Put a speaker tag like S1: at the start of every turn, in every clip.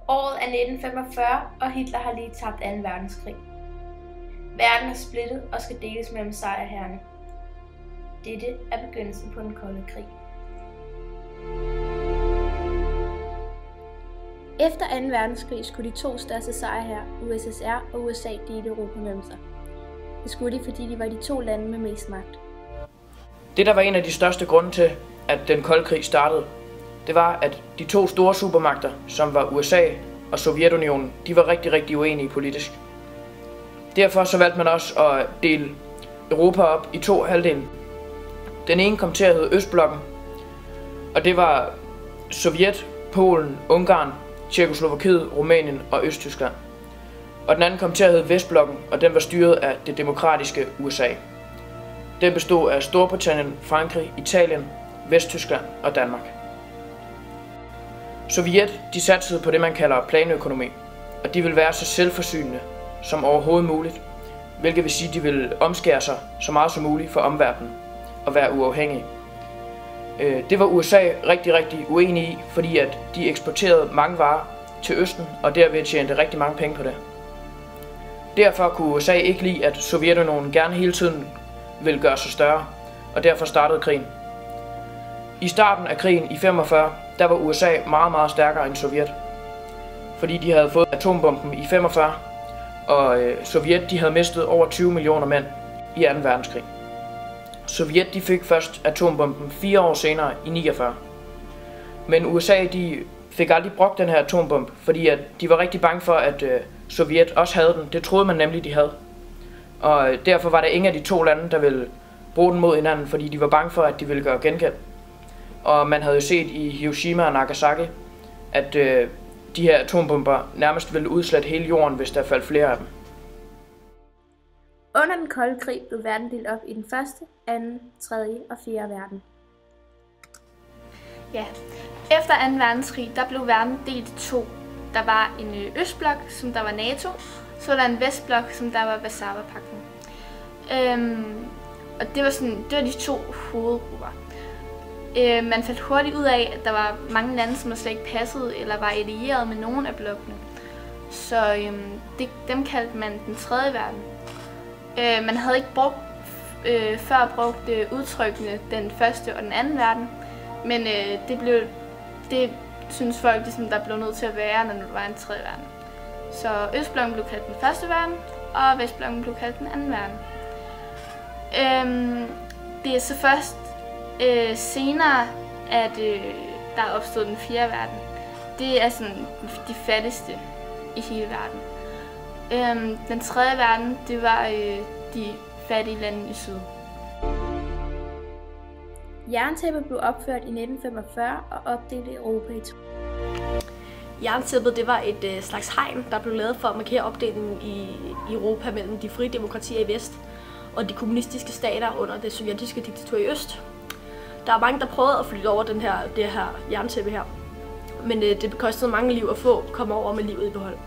S1: Året er 1945, og Hitler har lige tabt 2. verdenskrig. Verden er splittet og skal deles mellem sejrherrerne. Dette er begyndelsen på den kolde krig. Efter 2. verdenskrig skulle de 2 største sejrherrer, USSR og USA, dele Europa mellem sig. Det skulle de, fordi de var de 2 lande med mest magt.
S2: Det, der var en af de største grunde til, at den kolde krig startede, det var, at de 2 store supermagter, som var USA og Sovjetunionen, de var rigtig uenige politisk. Derfor så valgte man også at dele Europa op i 2 halvdele. Den ene kom til at hedde Østblokken, og det var Sovjet, Polen, Ungarn, Tjekkoslovakiet, Rumænien og Østtyskland. Og den anden kom til at hedde Vestblokken, og den var styret af det demokratiske USA. Den bestod af Storbritannien, Frankrig, Italien, Vesttyskland og Danmark. Sovjet, de satsede på det, man kalder planøkonomi, og de ville være så selvforsynende som overhovedet muligt, hvilket vil sige, at de ville omskære sig så meget som muligt for omverdenen og være uafhængige. Det var USA rigtig uenige i, fordi at de eksporterede mange varer til Østen, og derved tjente rigtig mange penge på det. Derfor kunne USA ikke lide, at Sovjetunionen gerne hele tiden ville gøre sig større, og derfor startede krigen. I starten af krigen i 45, der var USA meget stærkere end Sovjet, fordi de havde fået atombomben i 45, og Sovjet, de havde mistet over 20 millioner mænd i 2. verdenskrig. Sovjet, de fik først atombomben 4 år senere i 49. Men USA, de fik aldrig brugt den her atombombe, fordi at de var rigtig bange for, at Sovjet også havde den. Det troede man nemlig, de havde. Og derfor var der ingen af de 2 lande, der ville bruge den mod hinanden, fordi de var bange for, at de ville gøre gengæld. Og man havde jo set i Hiroshima og Nagasaki, at de her atombomber nærmest ville udslette hele jorden, hvis der faldt flere af dem.
S1: Under den kolde krig blev verden delt op i den første, anden, tredje og fjerde verden.
S3: Ja, efter 2. verdenskrig, der blev verden delt i 2. Der var en østblok, som der var NATO, så var der en vestblok, som der var Warszawapagten. Og det var de 2 hovedgrupper. Man fandt hurtigt ud af, at der var mange lande, som slet ikke passede eller var allieret med nogen af blokkene. Så dem kaldte man den tredje verden. Man havde ikke før brugt udtrykkene den første og den anden verden, men det synes folk, ligesom, der blev nødt til at være, når der var en tredje verden. Så Østblokken blev kaldt den første verden, og Vestblokken blev kaldt den anden verden. Det er så først senere, at der er opstået den fjerde verden. Det er sådan de fattigste i hele verden. Den tredje verden, det var de fattige lande i syd.
S1: Jerntæppet blev opført i 1945 og opdelte Europa i 2.
S4: Jerntæppet, det var et slags hegn, der blev lavet for at markere opdelingen i Europa mellem de frie demokratier i vest og de kommunistiske stater under det sovjetiske diktatur i øst. Der er mange, der prøvede at flytte over det her jerntæppe her, men det kostede mange liv at komme over med livet i behold.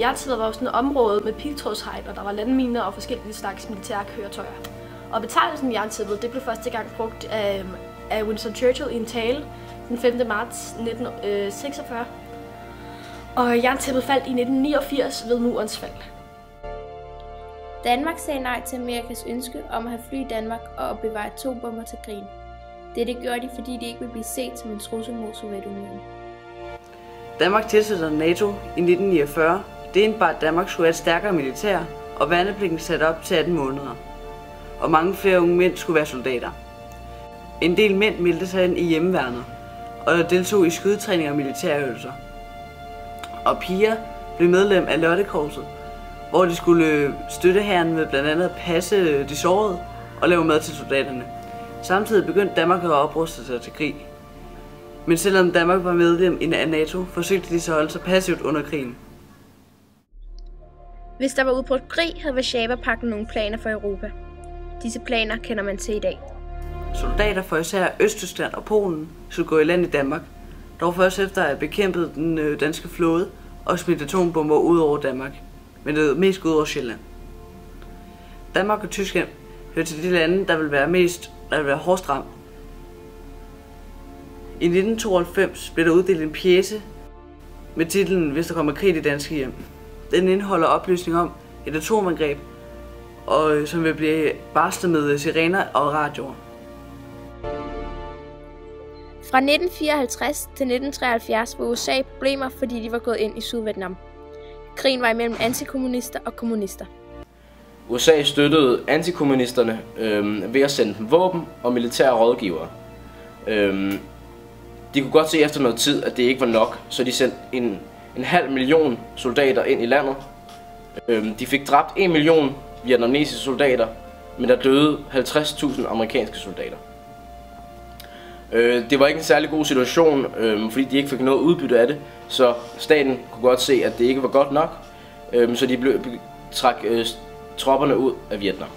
S4: Jerntæppet var sådan et område med pigtrådshegn, og der var landminer og forskellige slags militære køretøjer. Og betegnelsen jerntæppet, det blev første gang brugt af Winston Churchill i en tale den 5. marts 1946. Og jerntæppet faldt i 1989 ved murens fald.
S1: Danmark sagde nej til Amerikas ønske om at have fly i Danmark og opbevare atombomber til krigen. Dette gjorde de, fordi de ikke ville blive set som en trussel mod Sovjetunionen.
S5: Danmark tilsluttede NATO i 1949. Det indebar, at Danmark skulle have et stærkere militær, og værnepligten sat op til 18 måneder. Og mange flere unge mænd skulle være soldater. En del mænd meldte sig ind i hjemmeværnet, og deltog i skydetræning og militærøvelser. Og piger blev medlem af Lottekorpset, hvor de skulle støtte hæren med blandt andet at passe de sårede og lave mad til soldaterne. Samtidig begyndte Danmark at opruste sig til krig. Men selvom Danmark var medlem af NATO, forsøgte de så at holde sig passivt under krigen.
S1: Hvis der var udbrudt krig, havde Warszawapagten nogle planer for Europa. Disse planer kender man til i dag.
S5: Soldater fra især Østtyskland og Polen skulle gå i land i Danmark, dog først efter at have bekæmpet den danske flåde og smidt atombomber ud over Danmark, men det mest ud over Sjælland. Danmark og Tyskland hører til de lande, der vil være hårdest ramt. I 1992 blev der uddelt en pjece med titlen Hvis der kommer krig i det danske hjem. Den indeholder oplysning om et atomangreb, og som vil blive barslet med sirener og radioer.
S1: Fra 1954 til 1973 var USA i problemer, fordi de var gået ind i Sydvietnam. Krigen var imellem antikommunister og kommunister.
S6: USA støttede antikommunisterne ved at sende dem våben og militære rådgivere. De kunne godt se efter noget tid, at det ikke var nok, så de sendte en halv million soldater ind i landet. De fik dræbt 1 million vietnamesiske soldater, men der døde 50.000 amerikanske soldater. Det var ikke en særlig god situation, fordi de ikke fik noget udbytte af det, så staten kunne godt se, at det ikke var godt nok, så de trak tropperne ud af Vietnam.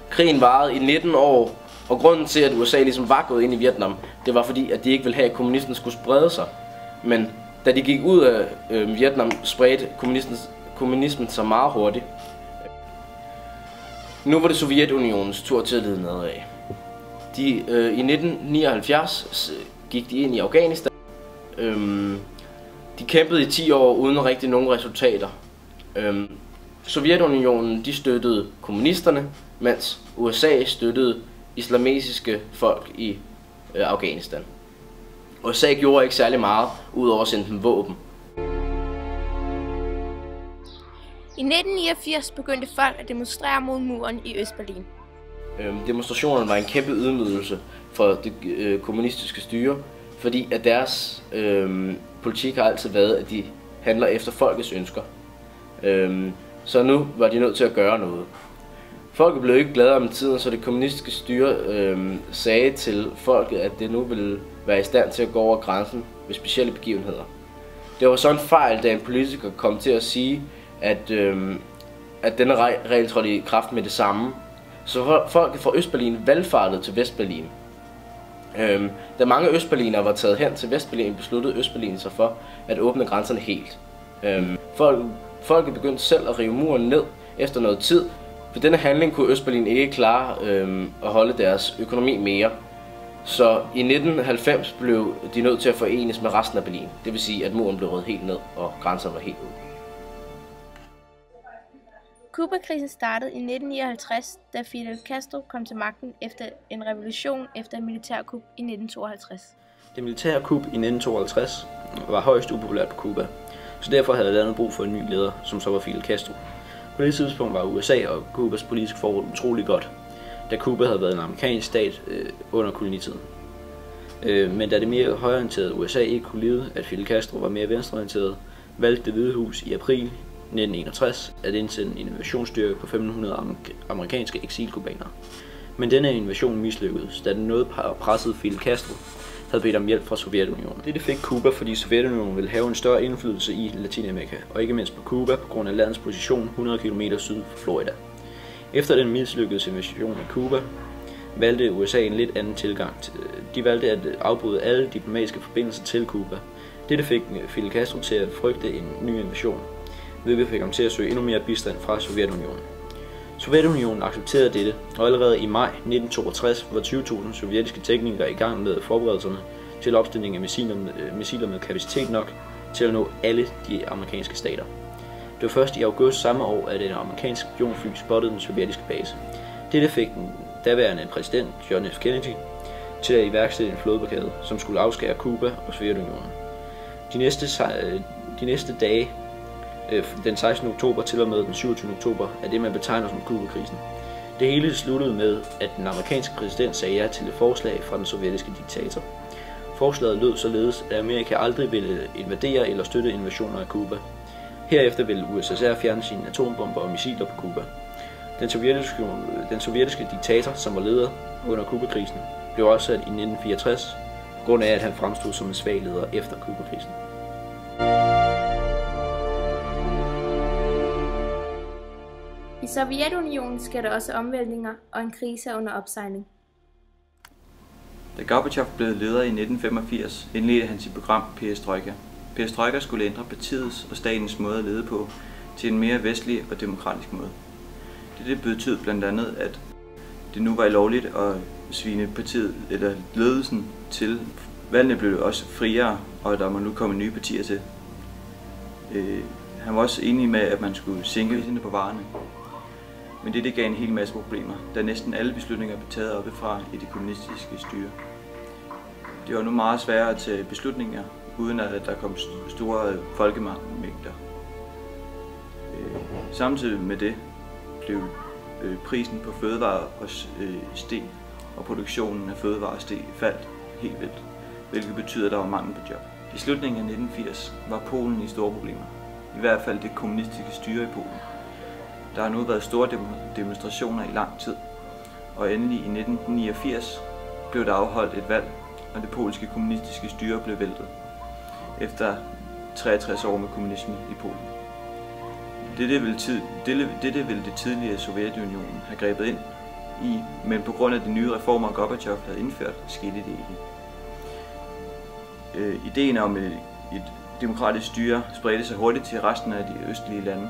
S6: Krigen varede i 19 år, og grunden til, at USA ligesom var gået ind i Vietnam, det var fordi, at de ikke ville have, at kommunismen skulle sprede sig. Men da de gik ud af Vietnam, spredte kommunismen sig meget hurtigt. Nu var det Sovjetunionens tur til at lide nedad. I 1979 gik de ind i Afghanistan. De kæmpede i 10 år uden rigtig nogen resultater. Sovjetunionen de støttede kommunisterne, mens USA støttede islamitiske folk i Afghanistan. USA gjorde ikke særlig meget, udover at sende dem våben.
S1: I 1989 begyndte folk at demonstrere mod muren i Østberlin.
S6: Demonstrationerne var en kæmpe ydmygelse for det kommunistiske styre, fordi at deres politik har altid været, at de handler efter folkets ønsker. Så nu var de nødt til at gøre noget. Folket blev ikke glade om tiden, så det kommunistiske styre sagde til folket, at det nu ville være i stand til at gå over grænsen ved specielle begivenheder. Det var så en fejl, da en politiker kom til at sige, at denne regel trådte i kraft med det samme. Så folket fra Østberlin valgfartede til Vestberlin. Da mange østberlinere var taget hen til Vestberlin, besluttede Østberlin sig for at åbne grænserne helt. Folket begyndte selv at rive muren ned efter noget tid. For denne handling kunne Østberlin ikke klare at holde deres økonomi mere. Så i 1990 blev de nødt til at forenes med resten af Berlin. Det vil sige, at muren blev ryddet helt ned, og grænserne var helt ude.
S1: Cuba-krisen startede i 1959, da Fidel Castro kom til magten efter en revolution efter et militærkup i 1952.
S7: Det militære kup i 1952 var højst upopulært på Cuba, så derfor havde landet brug for en ny leder, som så var Fidel Castro. På det tidspunkt var USA og Cubas politiske forhold utrolig godt, da Cuba havde været en amerikansk stat under kolonitiden. Men da det mere højreorienterede USA ikke kunne lide, at Fidel Castro var mere venstreorienteret, valgte Det Hvide Hus i april 1961 at indsende en invasionsstyrke på 500 amerikanske eksilkubanere. Men denne invasion mislykkedes, da den nåede pressede Fidel Castro havde bedt om hjælp fra Sovjetunionen. Dette fik Cuba, fordi Sovjetunionen ville have en større indflydelse i Latinamerika, og ikke mindst på Cuba på grund af landets position 100 km syd for Florida. Efter den mislykkedes invasion af Cuba, valgte USA en lidt anden tilgang. De valgte at afbryde alle diplomatiske forbindelser til Cuba. Dette fik Fidel Castro til at frygte en ny invasion, hvilket fik ham til at søge endnu mere bistand fra Sovjetunionen. Sovjetunionen accepterede dette, og allerede i maj 1962 var 20.000 sovjetiske teknikere i gang med forberedelserne til opstilling af missiler med kapacitet nok til at nå alle de amerikanske stater. Det var først i august samme år, at et amerikansk spionfly spottede den sovjetiske base. Dette fik den daværende præsident John F. Kennedy til at iværksætte en flådeblokade, som skulle afskære Cuba og Sovjetunionen. De næste dage, den 16. oktober til og med den 27. oktober, er det, man betegner som Cuba-krisen. Det hele sluttede med, at den amerikanske præsident sagde ja til et forslag fra den sovjetiske diktator. Forslaget lød således, at Amerika aldrig ville invadere eller støtte invasioner af Cuba. Herefter ville USSR fjerne sine atombomber og missiler på Cuba. Den sovjetiske diktator, som var leder under Cuba-krisen, blev afsat i 1964, på grund af, at han fremstod som en svag leder efter Cuba-krisen.
S1: I Sovjetunionen sker der også omvæltninger, og en krise er under opsejling.
S8: Da Gorbachev blev leder i 1985, indledte han sit program Perestrojka. Perestrojka skulle ændre partiets og statens måde at lede på til en mere vestlig og demokratisk måde. Det betød blandt andet, at det nu var lovligt at svine partiet eller ledelsen til Valgene blev også friere, og der må nu komme nye partier til. Han var også enig med, at man skulle sænke priserne på varerne. Men det gav en hel masse problemer, da næsten alle beslutninger blev taget oppefra i det kommunistiske styre. Det var nu meget sværere at tage beslutninger, uden at der kom store folkemængder. Samtidig med det blev prisen på fødevarer steg, og produktionen af fødevarer faldt helt vildt, hvilket betyder, at der var mangel på job. I slutningen af 1980 var Polen i store problemer, i hvert fald det kommunistiske styre i Polen. Der har nu været store demonstrationer i lang tid, og endelig i 1989 blev der afholdt et valg, og det polske kommunistiske styre blev væltet, efter 63 år med kommunisme i Polen. Dette ville det tidligere Sovjetunionen have grebet ind i, men på grund af de nye reformer, Gorbatjov havde indført, skete det ikke. Ideen om et demokratisk styre spredte sig hurtigt til resten af de østlige lande,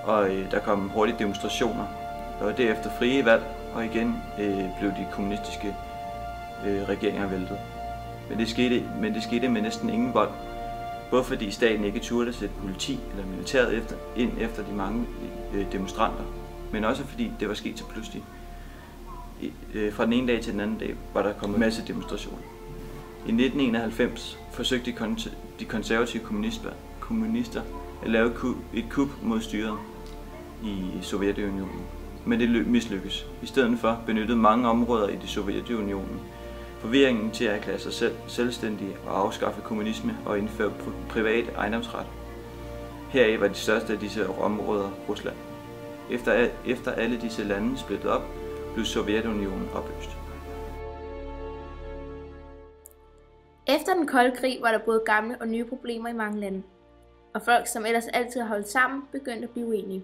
S8: og der kom hurtigt demonstrationer, og derefter frie valg, og igen blev de kommunistiske regeringer væltet. Men det skete med næsten ingen vold, både fordi staten ikke turde sætte politi eller militæret ind efter de mange demonstranter, men også fordi det var sket så pludselig. Fra den ene dag til den anden dag var der kommet masse demonstrationer. I 1991 forsøgte de konservative kommunister at lave et kup mod styret i Sovjetunionen, men det mislykkedes. I stedet for benyttede mange områder i Sovjetunionen forvirringen til at erklære sig selv selvstændige og afskaffe kommunisme og indføre privat ejendomsret. Heraf var de største af disse områder Rusland. Efter alle disse lande splittet op, blev Sovjetunionen opløst.
S1: Efter den kolde krig var der både gamle og nye problemer i mange lande, og folk, som ellers altid har holdt sammen, begyndte at blive uenige.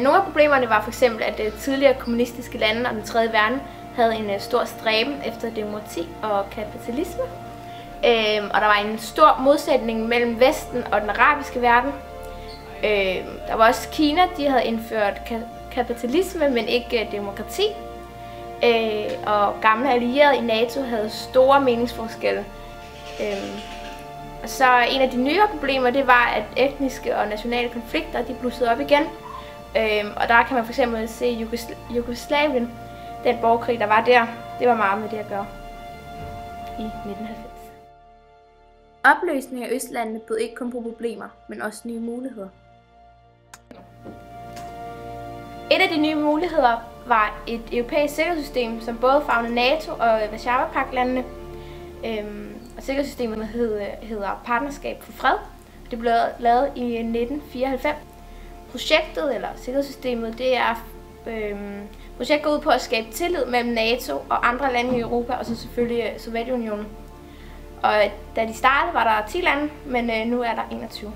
S3: Nogle af problemerne var f.eks., at tidligere kommunistiske lande og den tredje verden havde en stor stræben efter demokrati og kapitalisme. Og der var en stor modsætning mellem Vesten og den arabiske verden. Der var også Kina, de havde indført kapitalisme, men ikke demokrati. Og gamle allierede i NATO havde store meningsforskelle. Og så en af de nyere problemer, det var, at etniske og nationale konflikter, de blussede op igen. Og der kan man f.eks. se Jugoslavien, den borgerkrig, der var der, det var meget med det at gøre i 1990.
S1: Opløsningen af Østlandene bød ikke kun på problemer, men også nye muligheder.
S3: Et af de nye muligheder var et europæisk sikkerhedssystem, som både favnede NATO og Warszawapagtlandene. Og sikkerhedssystemet hedder Partnerskab for Fred. Det blev lavet i 1994. Projektet, eller sikkerhedssystemet, det er projektet går ud på at skabe tillid mellem NATO og andre lande i Europa, og så selvfølgelig Sovjetunionen. Og da de startede, var der 10 lande, men nu er der 21.